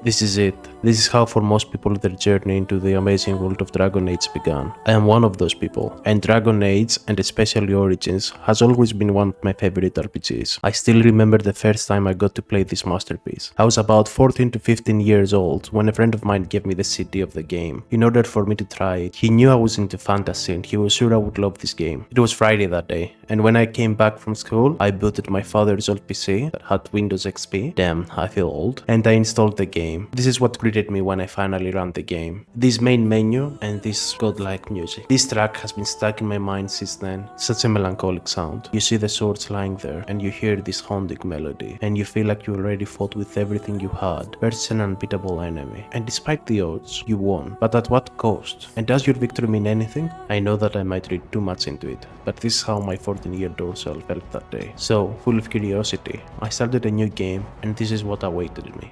This is it. This is how for most people their journey into the amazing world of Dragon Age began. I am one of those people, and Dragon Age, and especially Origins, has always been one of my favorite RPGs. I still remember the first time I got to play this masterpiece. I was about 14 to 15 years old when a friend of mine gave me the CD of the game. In order for me to try it, he knew I was into fantasy and he was sure I would love this game. It was Friday that day, and when I came back from school, I booted my father's old PC that had Windows XP, damn, I feel old, and I installed the game. This is what greeted me when I finally ran the game. This main menu and this godlike music. This track has been stuck in my mind since then. Such a melancholic sound. You see the swords lying there and you hear this haunting melody and you feel like you already fought with everything you had versus an unbeatable enemy. And despite the odds, you won. But at what cost? And does your victory mean anything? I know that I might read too much into it, but this is how my 14-year-old self felt that day. So, full of curiosity, I started a new game and this is what awaited me.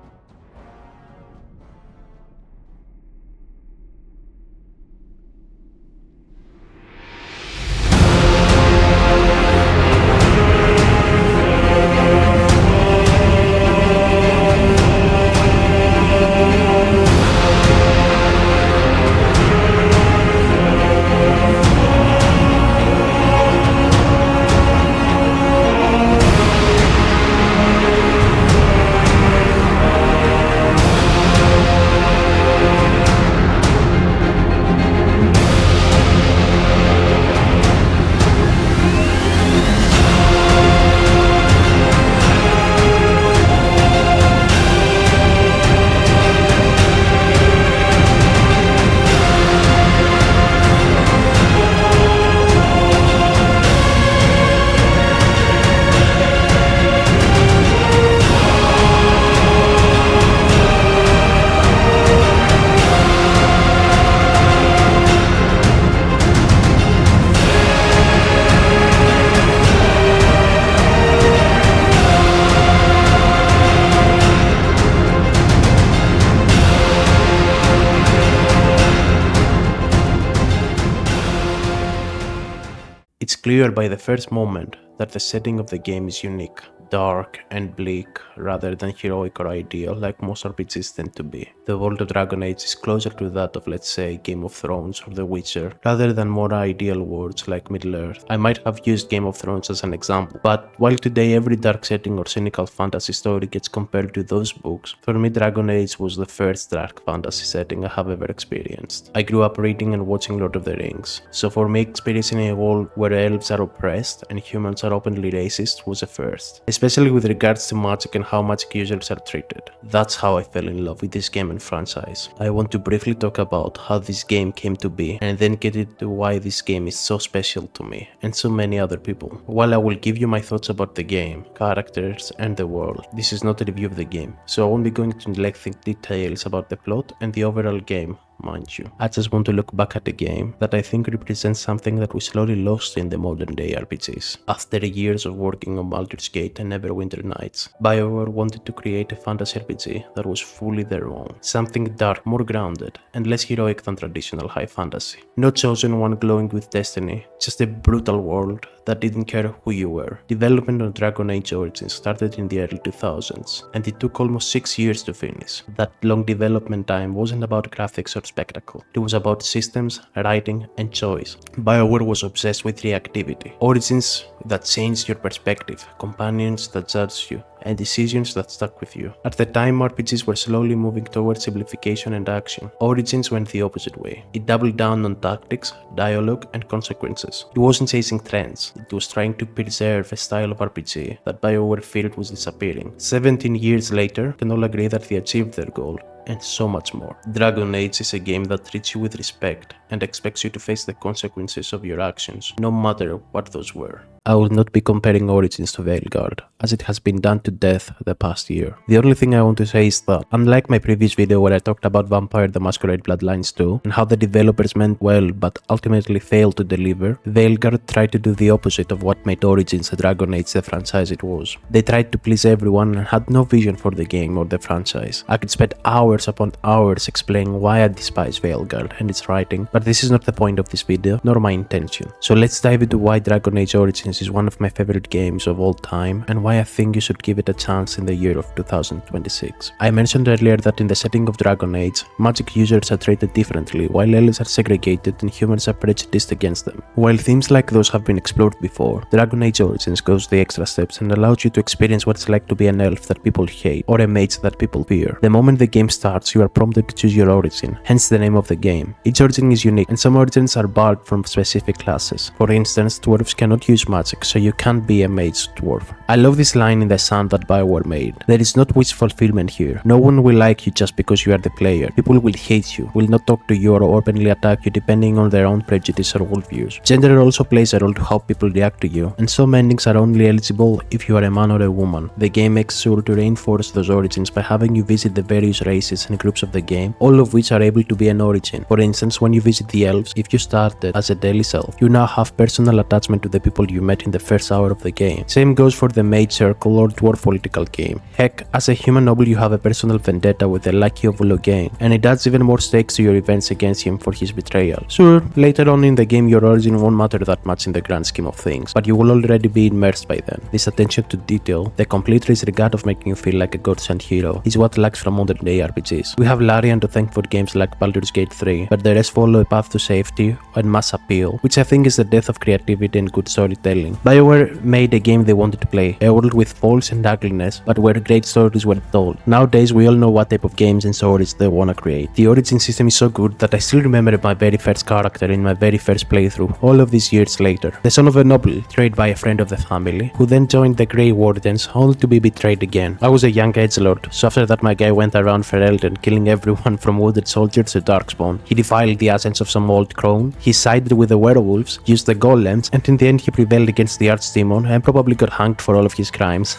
It's clear by the first moment that the setting of the game is unique, dark and bleak rather than heroic or ideal like most RPGs tend to be. The world of Dragon Age is closer to that of, let's say, Game of Thrones or The Witcher rather than more ideal worlds like Middle-earth. I might have used Game of Thrones as an example, but while today every dark setting or cynical fantasy story gets compared to those books, for me Dragon Age was the first dark fantasy setting I have ever experienced. I grew up reading and watching Lord of the Rings, so for me experiencing a world where elves are oppressed and humans are openly racist was a first, especially with regards to magic and how magic users are treated. That's how I fell in love with this game and franchise. I want to briefly talk about how this game came to be and then get into why this game is so special to me and so many other people. While I will give you my thoughts about the game, characters and the world, this is not a review of the game, so I won't be going into lengthy details about the plot and the overall game, mind you. I just want to look back at a game that I think represents something that we slowly lost in the modern day RPGs. After years of working on Baldur's Gate and Neverwinter Nights, BioWare wanted to create a fantasy RPG that was fully their own. Something dark, more grounded, and less heroic than traditional high fantasy. No chosen one glowing with destiny, just a brutal world that didn't care who you were. Development on Dragon Age Origins started in the early 2000s, and it took almost 6 years to finish. That long development time wasn't about graphics or spectacle. It was about systems, writing, and choice. BioWare was obsessed with reactivity. Origins that changed your perspective, companions that judged you, and decisions that stuck with you. At the time, RPGs were slowly moving towards simplification and action. Origins went the opposite way. It doubled down on tactics, dialogue, and consequences. It wasn't chasing trends, it was trying to preserve a style of RPG that BioWare feared was disappearing. 17 years later, can all agree that they achieved their goal, and so much more. Dragon Age is a game that treats you with respect and expects you to face the consequences of your actions, no matter what those were. I will not be comparing Origins to Veilguard, as it has been done to death the past year. The only thing I want to say is that, unlike my previous video where I talked about Vampire the Masquerade Bloodlines 2, and how the developers meant well but ultimately failed to deliver, Veilguard tried to do the opposite of what made Origins a Dragon Age the franchise it was. They tried to please everyone and had no vision for the game or the franchise. I could spend hours upon hours explaining why I despise Veilguard and its writing, but this is not the point of this video, nor my intention. So let's dive into why Dragon Age Origins Origins is one of my favorite games of all time and why I think you should give it a chance in the year of 2026. I mentioned earlier that in the setting of Dragon Age, magic users are treated differently while elves are segregated and humans are prejudiced against them. While themes like those have been explored before, Dragon Age Origins goes the extra steps and allows you to experience what it's like to be an elf that people hate or a mage that people fear. The moment the game starts, you are prompted to choose your origin, hence the name of the game. Each origin is unique and some origins are barred from specific classes. For instance, dwarves cannot use magic, so you can't be a mage dwarf. I love this line in the sound that BioWare made. There is not wish fulfillment here. No one will like you just because you are the player. People will hate you, will not talk to you or openly attack you depending on their own prejudice or worldviews. Gender also plays a role to how people react to you, and some endings are only eligible if you are a man or a woman. The game makes sure to reinforce those origins by having you visit the various races and groups of the game, all of which are able to be an origin. For instance, when you visit the elves, if you started as a Delish elf, you now have personal attachment to the people you met in the first hour of the game. Same goes for the mage circle or dwarf political game. Heck, as a human noble you have a personal vendetta with the Lucky of Loghain, and it adds even more stakes to your events against him for his betrayal. Sure, later on in the game your origin won't matter that much in the grand scheme of things, but you will already be immersed by then. This attention to detail, the complete disregard of making you feel like a god-sent hero, is what lacks from modern day RPGs. We have Larian to thank for games like Baldur's Gate 3, but the rest follow a path to safety and mass appeal, which I think is the death of creativity and good storytelling. BioWare made a game they wanted to play, a world with faults and ugliness, but where great stories were told. Nowadays we all know what type of games and stories they wanna create. The origin system is so good that I still remember my very first character in my very first playthrough, all of these years later. The son of a noble, trained by a friend of the family, who then joined the Grey Wardens only to be betrayed again. I was a young edgelord, so after that my guy went around Ferelden killing everyone from wounded soldiers to Darkspawn. He defiled the essence of some old crone, he sided with the werewolves, used the golems, and in the end he prevailed against the archdemon and probably got hanged for all of his crimes.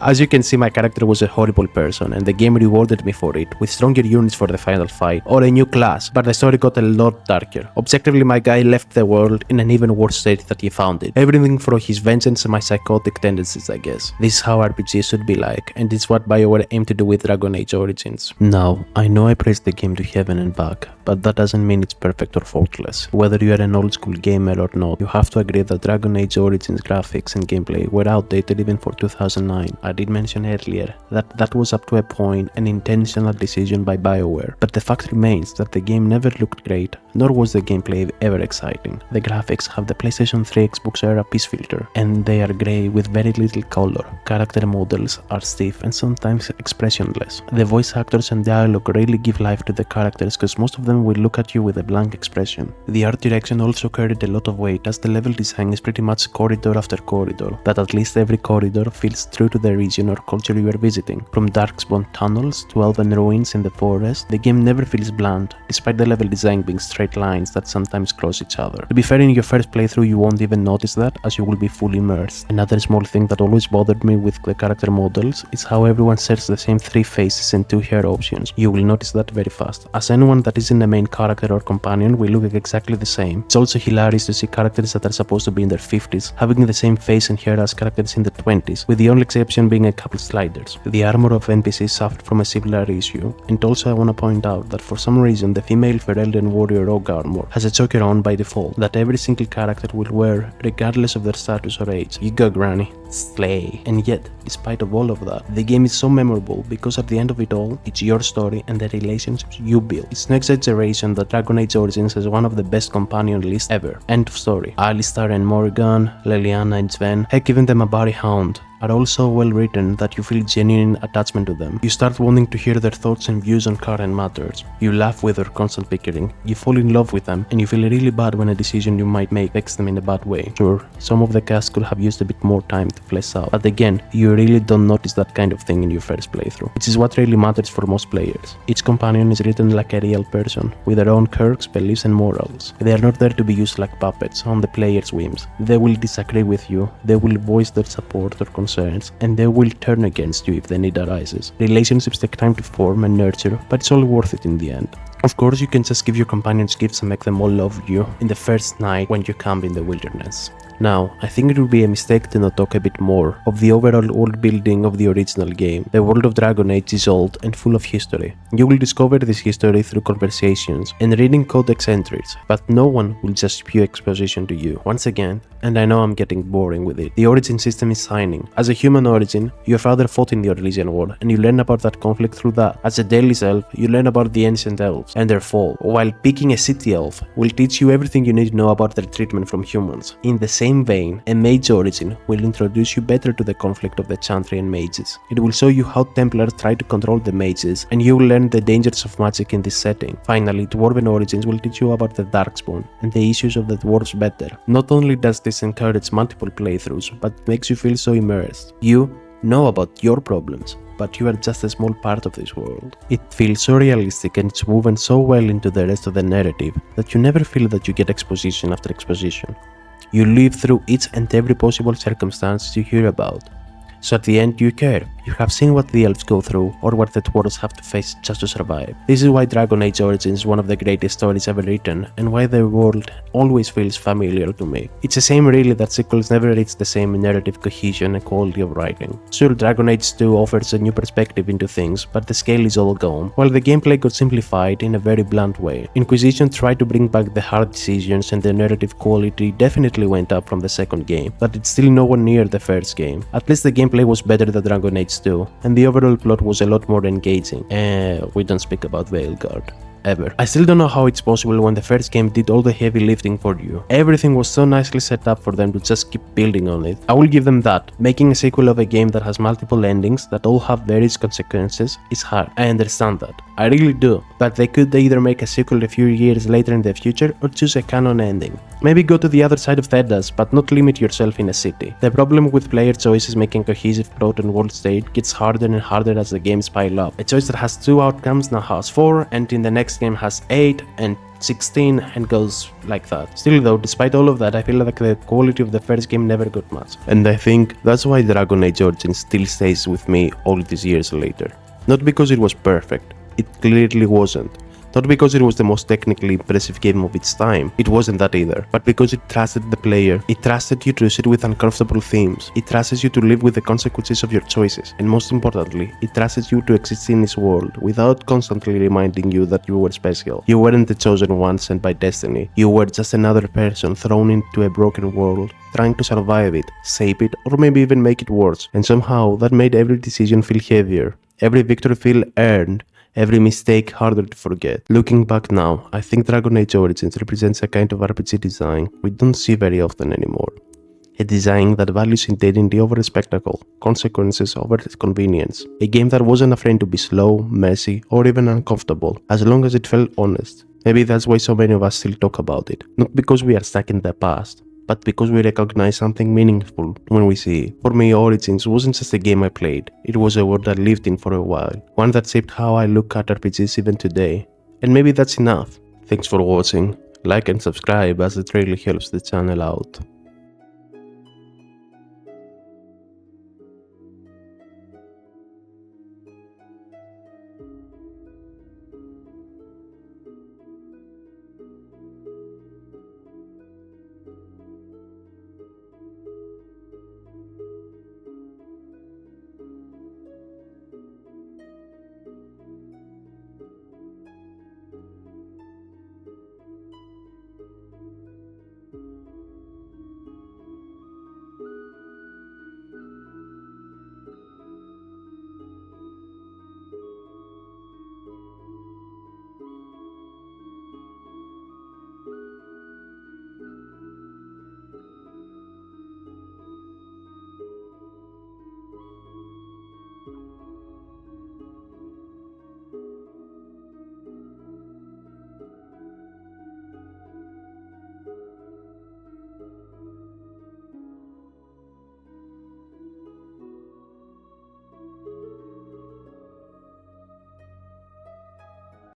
As you can see, my character was a horrible person and the game rewarded me for it, with stronger units for the final fight, or a new class, but the story got a lot darker. Objectively, my guy left the world in an even worse state that he found it. Everything for his vengeance and my psychotic tendencies, I guess. This is how RPGs should be like, and it's what BioWare aimed to do with Dragon Age Origins. Now, I know I praised the game to heaven and back, but that doesn't mean it's perfect or faultless. Whether you are an old school gamer or not, you have to agree that Dragon Age Origins graphics and gameplay were outdated even for 2009. I did mention earlier that that was up to a point an intentional decision by BioWare, but the fact remains that the game never looked great, nor was the gameplay ever exciting. The graphics have the PlayStation 3 Xbox era peace filter, and they are grey with very little color. Character models are stiff and sometimes expressionless. The voice actors and dialogue really give life to the characters because most of them will look at you with a blank expression. The art direction also carried a lot of weight as the level design is pretty much corridor after corridor, that at least every corridor feels true to the region or culture you are visiting. From Darkspawn tunnels to elven ruins in the forest, the game never feels bland, despite the level design being straight lines that sometimes cross each other. To be fair, in your first playthrough you won't even notice that, as you will be fully immersed. Another small thing that always bothered me with the character models is how everyone shares the same 3 faces and 2 hair options. You will notice that very fast, as anyone that isn't a main character or companion will look exactly the same. It's also hilarious to see characters that are supposed to be in their 50s having the same face and hair as characters in the 20s, with the only exception being a couple sliders. The armor of NPCs suffered from a similar issue, and also I wanna point out that for some reason the female Ferelden warrior rogue armor has a choker on by default that every single character will wear regardless of their status or age. You go, granny. Slay. And yet, despite of all of that, the game is so memorable because at the end of it all, it's your story and the relationships you build. It's no exaggeration that Dragon Age Origins has one of the best companion lists ever. End of story. Alistar and Morrigan, Leliana and Sven, heck, even the Mabari Hound are all so well written that you feel genuine attachment to them. You start wanting to hear their thoughts and views on current matters. You laugh with their constant bickering, you fall in love with them, and you feel really bad when a decision you might make affects them in a bad way. Sure, some of the cast could have used a bit more time to flesh out, but again, you really don't notice that kind of thing in your first playthrough, which is what really matters for most players. Each companion is written like a real person, with their own quirks, beliefs and morals. They are not there to be used like puppets on the player's whims. They will disagree with you, they will voice their support or concerns, and they will turn against you if the need arises. Relationships take time to form and nurture, but it's all worth it in the end. Of course, you can just give your companions gifts and make them all love you in the first night when you camp in the wilderness. Now, I think it would be a mistake to not talk a bit more of the overall world building of the original game. The world of Dragon Age is old and full of history. You will discover this history through conversations and reading codex entries, but no one will just spew exposition to you. Once again, and I know I'm getting boring with it, the origin system is signing. As a human origin, your father fought in the Orlesian War, and you learn about that conflict through that. As a Dailies elf, you learn about the ancient elves and their fall, while picking a city elf will teach you everything you need to know about their treatment from humans. In the same vein, a mage origin will introduce you better to the conflict of the Chantry and mages. It will show you how Templars try to control the mages, and you will learn the dangers of magic in this setting. Finally, Dwarven origins will teach you about the Darkspawn and the issues of the dwarves better. Not only does this encourage multiple playthroughs, but it makes you feel so immersed. You know about your problems, but you are just a small part of this world. It feels so realistic and it's woven so well into the rest of the narrative that you never feel that you get exposition after exposition. You live through each and every possible circumstance you hear about. So at the end you care. You have seen what the elves go through or what the dwarves have to face just to survive. This is why Dragon Age Origins is one of the greatest stories ever written and why the world always feels familiar to me. It's a shame really that sequels never reach the same narrative cohesion and quality of writing. Sure, Dragon Age 2 offers a new perspective into things, but the scale is all gone, while the gameplay got simplified in a very blunt way. Inquisition tried to bring back the hard decisions and the narrative quality definitely went up from the second game, but it's still nowhere near the first game. At least the gameplay was better than Dragon Age 2, and the overall plot was a lot more engaging. We don't speak about Veilguard. Ever. I still don't know how it's possible when the first game did all the heavy lifting for you. Everything was so nicely set up for them to just keep building on it. I will give them that. Making a sequel of a game that has multiple endings that all have various consequences is hard. I understand that. I really do. But they could either make a sequel a few years later in the future or choose a canon ending. Maybe go to the other side of Thedas, but not limit yourself in a city. The problem with player choices making cohesive plot and world state gets harder and harder as the games pile up. A choice that has 2 outcomes now has 4, and in the next game has 8 and 16 and goes like that. Still though, despite all of that, I feel like the quality of the first game never got much. And I think that's why Dragon Age Origins still stays with me all these years later. Not because it was perfect, it clearly wasn't. Not because it was the most technically impressive game of its time, it wasn't that either, but because it trusted the player. It trusted you to sit with uncomfortable themes, it trusts you to live with the consequences of your choices, and most importantly, it trusts you to exist in this world without constantly reminding you that you were special. You weren't the chosen one sent by destiny, you were just another person thrown into a broken world, trying to survive it, save it, or maybe even make it worse, and somehow that made every decision feel heavier, every victory feel earned, every mistake harder to forget. Looking back now, I think Dragon Age Origins represents a kind of RPG design we don't see very often anymore. A design that values intensity over spectacle, consequences over convenience. A game that wasn't afraid to be slow, messy, or even uncomfortable, as long as it felt honest. Maybe that's why so many of us still talk about it. Not because we are stuck in the past, but because we recognize something meaningful when we see it. For me, Origins wasn't just a game I played, it was a world I lived in for a while, one that shaped how I look at RPGs even today. And maybe that's enough. Thanks for watching, like and subscribe as it really helps the channel out.